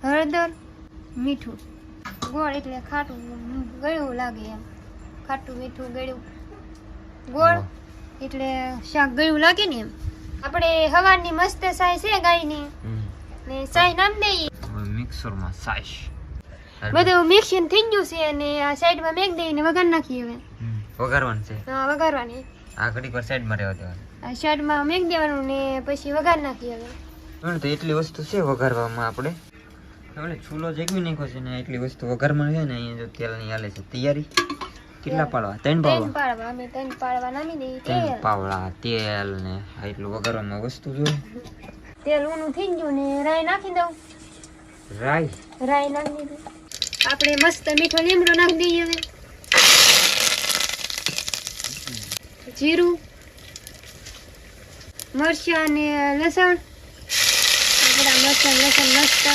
હળદર, મીઠું, ગોળ એટલે ખાટું ગળ્યું લાગે એમ. ખાટું મીઠું ગળ્યું, ગોળ એટલે શાક ગળ્યું લાગે ને એમ. આપણે હવાની મસ્ત સાય છે ગાયની ને સાય નામ દઈએ મિક્સરમાં સાઈશ બધું મિક્સિંગ થઈ ગયું છે અને આ સાઈડમાં મેક દઈને વઘાર નાખીએ હવે. વઘારવાનું છે. હા, વઘારવાની. આ ઘડી પર સાઈડમાં રહેવા દેવાનું. આ સાઈડમાં મેક દેવાનું ને પછી વઘાર નાખીએ હવે. તો એટલી વસ્તુ છે વઘારવામાં આપણે. એટલે ચૂલો જગવી નાખ્યો છે ને એટલી વસ્તુ વઘારમાં છે ને અહીંયા જો તેલની હાલે છે તૈયારી. કેટલા પાડવા? 3 પાડવા. અમે 3 પાડવા નામી દઈએ. 3 પાવડા તેલ ને આ એટલું વઘારવામાં વસ્તુ જોઈએ. તેલ ઊનું થઈ ગયું ને રાઈ નાખી દઉં. રાઈ નાખી દીધું. આપણે મસ્ત મીઠો લીમડો નાખી દઈએ હવે. જીરું, મરચાં અને લસણ. આપણા મરચાં લસણ મસ્ત